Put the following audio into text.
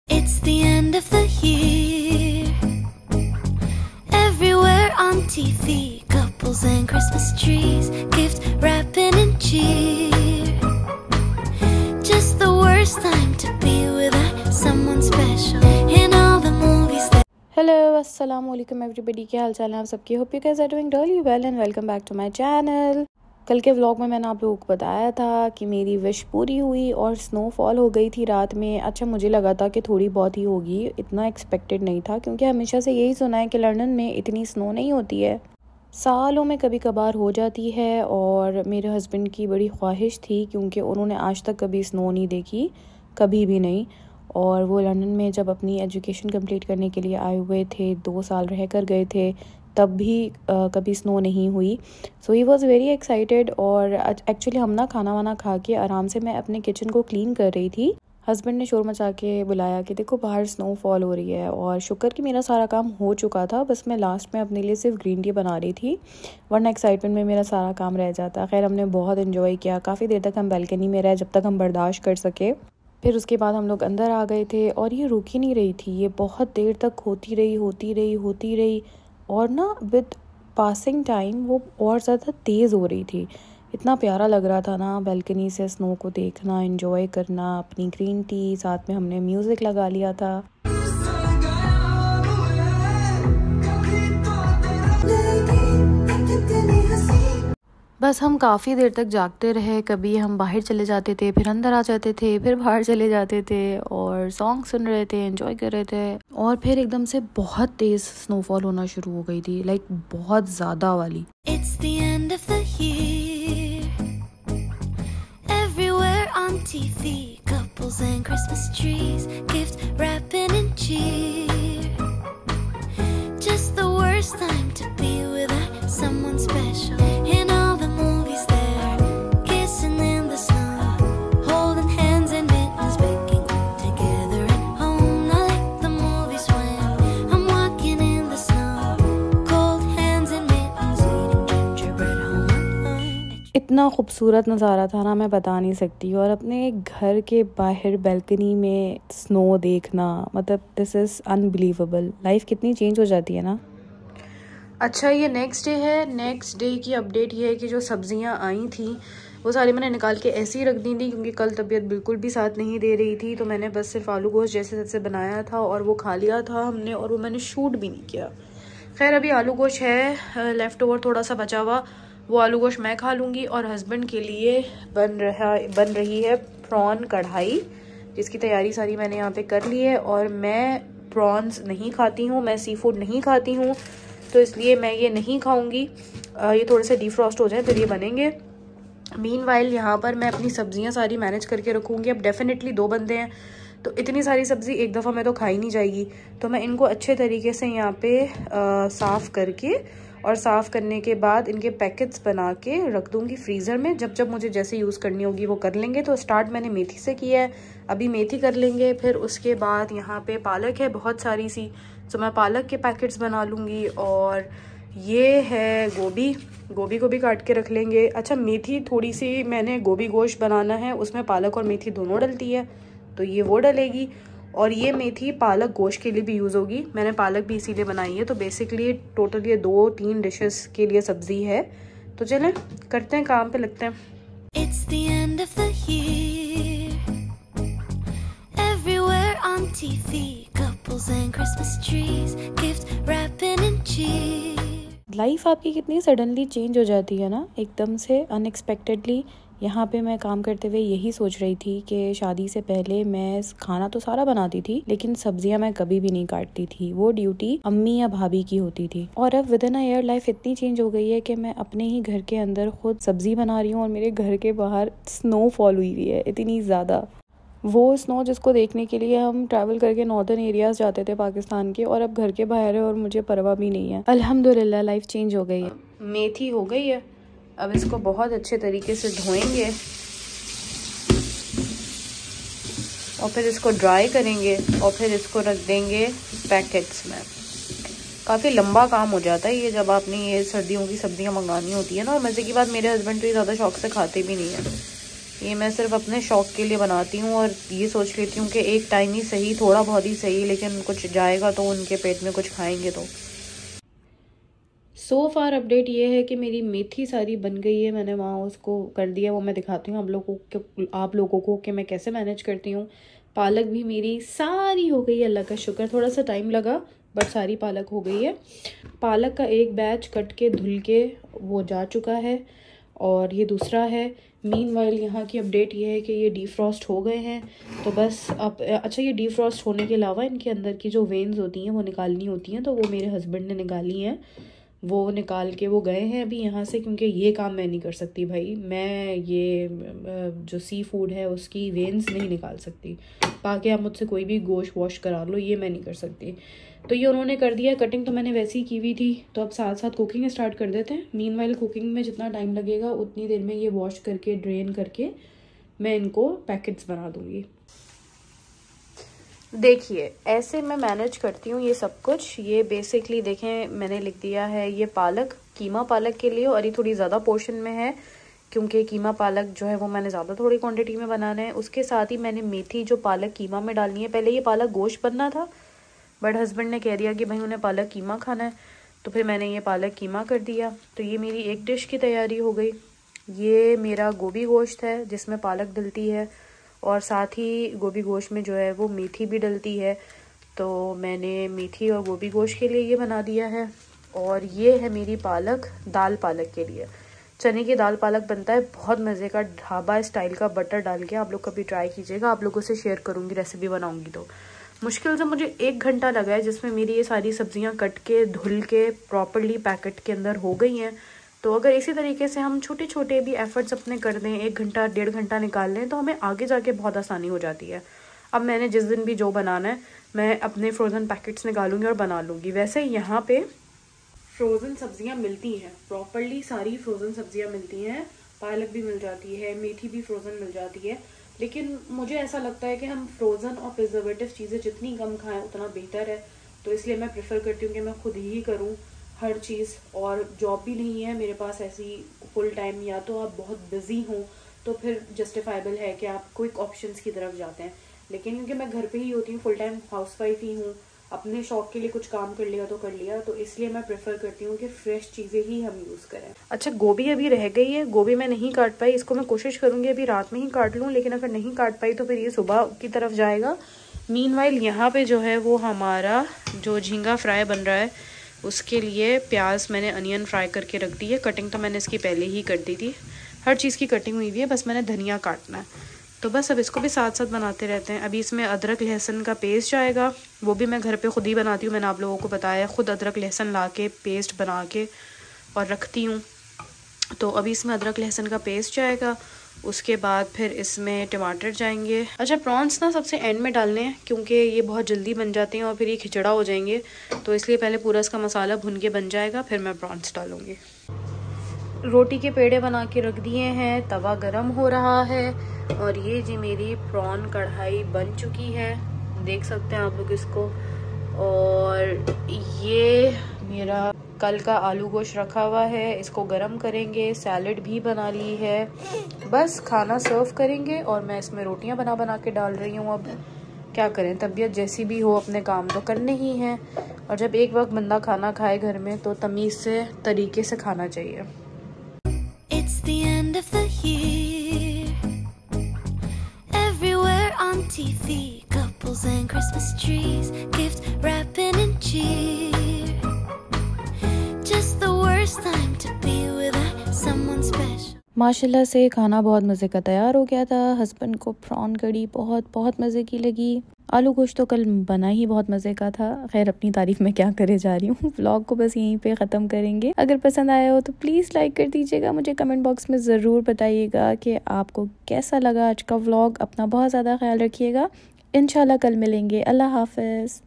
It's the end of the year. Everywhere on TV, couples and Christmas trees, gift wrapping and cheer. Just the worst time to be with someone special in all the movies that... hello अस्सलाम वालेकुम everybody, क्या हाल चाल है आप सबके। Hope you guys are doing really well and welcome back to my channel. कल के व्लॉग में मैंने आप लोगों को बताया था कि मेरी विश पूरी हुई और स्नोफॉल हो गई थी रात में। अच्छा, मुझे लगा था कि थोड़ी बहुत ही होगी, इतना एक्सपेक्टेड नहीं था क्योंकि हमेशा से यही सुना है कि लंदन में इतनी स्नो नहीं होती है, सालों में कभी कभार हो जाती है। और मेरे हस्बैंड की बड़ी ख्वाहिश थी क्योंकि उन्होंने आज तक कभी स्नो नहीं देखी, कभी भी नहीं। और वो लंदन में जब अपनी एजुकेशन कंप्लीट करने के लिए आए हुए थे, 2 साल रह कर गए थे, तब भी कभी स्नो नहीं हुई। सो ही वॉज़ वेरी एक्साइटेड। और एक्चुअली हम ना खाना वाना खा के आराम से मैं अपने किचन को क्लीन कर रही थी। हस्बैंड ने शोर मचा के बुलाया कि देखो बाहर स्नोफॉल हो रही है। और शुक्र कि मेरा सारा काम हो चुका था, बस मैं लास्ट में अपने लिए सिर्फ ग्रीन टी बना रही थी, वरना एक्साइटमेंट में मेरा सारा काम रह जाता। खैर, हमने बहुत इन्जॉय किया, काफ़ी देर तक हम बालकनी में रहे जब तक हम बर्दाश्त कर सके। फिर उसके बाद हम लोग अंदर आ गए थे और ये रुक ही नहीं रही थी, ये बहुत देर तक होती रही और ना विद पासिंग टाइम वो और ज़्यादा तेज़ हो रही थी। इतना प्यारा लग रहा था ना बालकनी से स्नो को देखना, एंजॉय करना, अपनी ग्रीन टी, साथ में हमने म्यूज़िक लगा लिया था। बस हम काफ़ी देर तक जागते रहे, कभी हम बाहर चले जाते थे, फिर अंदर आ जाते थे, फिर बाहर चले जाते थे और सॉन्ग सुन रहे थे, एंजॉय कर रहे थे। और फिर एकदम से बहुत तेज़ स्नोफॉल होना शुरू हो गई थी, लाइक बहुत ज़्यादा वाली। It's the end of the year. Everywhere on TV, couples and Christmas trees, gift wrapping and cheer. Just the worst time to be with someone special. In all the movies there, kissing in the snow, holding hands and mittens, baking together at home. Not like the movies when I'm walking in the snow, cold hands and mittens, eating gingerbread home. इतना खूबसूरत नज़ारा था ना, मैं बता नहीं सकती। और अपने घर के बाहर बालकनी में स्नो देखना, मतलब दिस इज़ अनबिलीवेबल। लाइफ कितनी चेंज हो जाती है ना। अच्छा, ये नेक्स्ट डे है। नेक्स्ट डे की अपडेट ये है कि जो सब्जियां आई थी वो सारी मैंने निकाल के ऐसे ही रख दी थी क्योंकि कल तबीयत बिल्कुल भी साथ नहीं दे रही थी। तो मैंने बस सिर्फ आलू गोश्त जैसे तैसे बनाया था और वो खा लिया था हमने, और वो मैंने शूट भी नहीं किया। खैर, अभी आलू गोश्त है लेफ़्ट ओवर, थोड़ा सा बचा हुआ, वो आलू गोश्त मैं खा लूँगी। और हस्बैंड के लिए बन रही है प्रॉन कढ़ाई, जिसकी तैयारी सारी मैंने यहाँ पे कर ली है। और मैं प्रॉन्स नहीं खाती हूँ, मैं सी फूड नहीं खाती हूँ, तो इसलिए मैं ये नहीं खाऊंगी। ये थोड़े से डीफ्रॉस्ट हो जाए फिर ये बनेंगे। मीनवाइल यहाँ पर मैं अपनी सब्जियाँ सारी मैनेज करके रखूँगी। अब डेफिनेटली 2 बंदे हैं तो इतनी सारी सब्ज़ी एक दफ़ा में तो खाई नहीं जाएगी, तो मैं इनको अच्छे तरीके से यहाँ पे साफ़ करके, और साफ़ करने के बाद इनके पैकेट्स बना के रख दूँगी फ्रीज़र में। जब जब मुझे जैसे यूज़ करनी होगी वो कर लेंगे। तो स्टार्ट मैंने मेथी से किया है, अभी मेथी कर लेंगे। फिर उसके बाद यहाँ पे पालक है बहुत सारी सी, तो मैं पालक के पैकेट्स बना लूँगी। और ये है गोभी को भी काट के रख लेंगे। अच्छा, मेथी थोड़ी सी मैंने गोभी गोश्त बनाना है, उसमें पालक और मेथी दोनों डलती है, तो ये वो डलेगी। और ये मेथी पालक गोश्त के लिए भी यूज़ होगी, मैंने पालक भी इसीलिए बनाई है। तो बेसिकली टोटल ये 2-3 डिशेस के लिए सब्ज़ी है। तो चलें करते हैं, काम पे लगते हैं। It's the end of the year. Everywhere on TV, couples and Christmas trees, gift wrapping and cheer. Life आपकी कितनी सडनली चेंज हो जाती है ना, एकदम से अनएक्सपेक्टेडली। यहाँ पे मैं काम करते हुए यही सोच रही थी कि शादी से पहले मैं खाना तो सारा बनाती थी, लेकिन सब्जियां मैं कभी भी नहीं काटती थी। वो ड्यूटी अम्मी या भाभी की होती थी। और अब with in a year life इतनी चेंज हो गई है कि मैं अपने ही घर के अंदर खुद सब्जी बना रही हूँ और मेरे घर के बाहर स्नोफॉल हुई हुई है इतनी ज़्यादा। वो स्नो जिसको देखने के लिए हम ट्रैवल करके नॉर्दर्न एरियाज जाते थे पाकिस्तान के, और अब घर के बाहर है और मुझे परवाह भी नहीं है। अल्हम्दुलिल्लाह लाइफ चेंज हो गई है। मेथी हो गई है, अब इसको बहुत अच्छे तरीके से धोएंगे और फिर इसको ड्राई करेंगे और फिर इसको रख देंगे पैकेट्स में। काफ़ी लंबा काम हो जाता है ये जब आपने ये सर्दियों की सब्जियां मंगानी होती है ना। और मज़े की बात, मेरे हस्बैंड तो ये ज़्यादा शौक से खाते भी नहीं है, ये मैं सिर्फ अपने शौक़ के लिए बनाती हूँ और ये सोच लेती हूँ कि एक टाइम ही सही, थोड़ा बहुत ही सही, लेकिन कुछ जाएगा तो उनके पेट में कुछ खाएंगे तो। सो फार अपडेट ये है कि मेरी मेथी सारी बन गई है, मैंने वहाँ उसको कर दिया, वो मैं दिखाती हूँ आप लोगों को कि मैं कैसे मैनेज करती हूँ। पालक भी मेरी सारी हो गई है, अल्लाह का शुक्र, थोड़ा सा टाइम लगा बट सारी पालक हो गई है। पालक का एक बैच कट के धुल के वो जा चुका है और ये दूसरा है। मीनवाइल यहाँ की अपडेट ये है कि ये डीफ्रॉस्ट हो गए हैं, तो बस अब अच्छा, ये डीफ्रॉस्ट होने के अलावा इनके अंदर की जो वेन्स होती हैं वो निकालनी होती हैं, तो वो मेरे हस्बैंड ने निकाली हैं, वो निकाल के वो गए हैं अभी यहाँ से, क्योंकि ये काम मैं नहीं कर सकती भाई। मैं ये जो सी फूड है उसकी वेन्स नहीं निकाल सकती, बाकी आप मुझसे कोई भी गोश्त वॉश करा लो, ये मैं नहीं कर सकती। तो ये उन्होंने कर दिया। कटिंग तो मैंने वैसे ही की हुई थी, तो अब साथ साथ कुकिंग स्टार्ट कर देते हैं। मीनवाइल कुकिंग में जितना टाइम लगेगा उतनी देर में ये वॉश करके ड्रेन करके मैं इनको पैकेट्स बना दूँगी। देखिए ऐसे मैं मैनेज करती हूँ ये सब कुछ। ये बेसिकली देखें मैंने लिख दिया है ये पालक, कीमा पालक के लिए, और ये थोड़ी ज़्यादा पोर्शन में है क्योंकि कीमा पालक जो है वो मैंने ज़्यादा थोड़ी क्वांटिटी में बनाना है। उसके साथ ही मैंने मेथी जो पालक कीमा में डालनी है। पहले ये पालक गोश्त बनना था बट हस्बैंड ने कह दिया कि भाई उन्हें पालक कीमा खाना है, तो फिर मैंने ये पालक कीमा कर दिया। तो ये मेरी एक डिश की तैयारी हो गई। ये मेरा गोभी गोश्त है जिसमें पालक डलती है और साथ ही गोभी गोश्त में जो है वो मेथी भी डलती है, तो मैंने मेथी और गोभी गोश्त के लिए ये बना दिया है। और ये है मेरी पालक, दाल पालक के लिए। चने की दाल पालक बनता है बहुत मज़े का, ढाबा स्टाइल का, बटर डाल के। आप लोग कभी ट्राई कीजिएगा, आप लोगों से शेयर करूँगी रेसिपी बनाऊँगी तो। मुश्किल से मुझे 1 घंटा लगा है जिसमें मेरी ये सारी सब्जियां कट के धुल के प्रॉपर्ली पैकेट के अंदर हो गई हैं। तो अगर इसी तरीके से हम छोटे छोटे भी एफर्ट्स अपने कर दें, 1 घंटा 1.5 घंटा निकाल लें, तो हमें आगे जाके बहुत आसानी हो जाती है। अब मैंने जिस दिन भी जो बनाना है मैं अपने फ्रोज़न पैकेट्स निकालूंगी और बना लूँगी। वैसे यहाँ पे फ्रोज़न सब्जियाँ मिलती हैं, प्रॉपर्ली सारी फ्रोज़न सब्जियाँ मिलती हैं, पालक भी मिल जाती है, मेथी भी फ्रोज़न मिल जाती है। लेकिन मुझे ऐसा लगता है कि हम फ्रोज़न और प्रिजर्वेटिव चीज़ें जितनी कम खाएं उतना बेहतर है, तो इसलिए मैं प्रेफर करती हूँ कि मैं खुद ही करूँ हर चीज़। और जॉब भी नहीं है मेरे पास ऐसी फुल टाइम, या तो आप बहुत बिजी हों तो फिर जस्टिफाइबल है कि आप क्विक ऑप्शंस की तरफ जाते हैं, लेकिन क्योंकि मैं घर पे ही होती हूँ, फुल टाइम हाउसवाइफ ही हूँ, अपने शौक के लिए कुछ काम कर लिया तो कर लिया, तो इसलिए मैं प्रेफर करती हूँ कि फ्रेश चीज़ें ही हम यूज़ करें। अच्छा, गोभी अभी रह गई है, गोभी मैं नहीं काट पाई, इसको मैं कोशिश करूँगी अभी रात में ही काट लूँ, लेकिन अगर नहीं काट पाई तो फिर ये सुबह की तरफ जाएगा। मीनवाइल यहाँ पे जो है वो हमारा जो झींगा फ्राई बन रहा है उसके लिए प्याज मैंने अनियन फ्राई करके रख दी है। कटिंग तो मैंने इसकी पहले ही कर दी थी, हर चीज़ की कटिंग हुई हुई है, बस मैंने धनिया काटना है। तो बस अब इसको भी साथ साथ बनाते रहते हैं। अभी इसमें अदरक लहसुन का पेस्ट जाएगा, वो भी मैं घर पे खुद ही बनाती हूँ, मैंने आप लोगों को बताया, खुद अदरक लहसुन ला के पेस्ट बना के और रखती हूँ। तो अभी इसमें अदरक लहसुन का पेस्ट जाएगा, उसके बाद फिर इसमें टमाटर जाएंगे। अच्छा, प्रॉन्स ना सबसे एंड में डालने हैं क्योंकि ये बहुत जल्दी बन जाते हैं और फिर ये खिचड़ा हो जाएंगे, तो इसलिए पहले पूरा इसका मसाला भुन के बन जाएगा, फिर मैं प्रॉन्स डालूँगी। रोटी के पेड़े बना के रख दिए हैं, तवा गरम हो रहा है और ये जी मेरी प्रॉन कढ़ाई बन चुकी है, देख सकते हैं आप लोग इसको। और ये मेरा कल का आलू गोश्त रखा हुआ है, इसको गरम करेंगे, सैलेड भी बना ली है, बस खाना सर्व करेंगे। और मैं इसमें रोटियां बना बना के डाल रही हूँ। अब क्या करें, तबीयत जैसी भी हो अपने काम तो करने ही हैं, और जब एक वक्त बंदा खाना खाए घर में तो तमीज़ से तरीके से खाना चाहिए। It's the end of the year. Everywhere on TV, couples and Christmas trees, gift wrapping and cheer. Just the worst time to be with someone special. माशाल्लाह से खाना बहुत मज़े का तैयार हो गया था। हस्बैंड को प्रॉन कड़ी बहुत मज़े की लगी। आलू गोश्त तो कल बना ही बहुत मज़े का था। खैर, अपनी तारीफ़ में क्या करे जा रही हूँ। व्लॉग को बस यहीं पे ख़त्म करेंगे। अगर पसंद आया हो तो प्लीज़ लाइक कर दीजिएगा। मुझे कमेंट बॉक्स में ज़रूर बताइएगा कि आपको कैसा लगा आज का व्लॉग। अपना बहुत ज़्यादा ख्याल रखिएगा। इंशाल्लाह कल मिलेंगे। अल्लाह हाफ़िज़।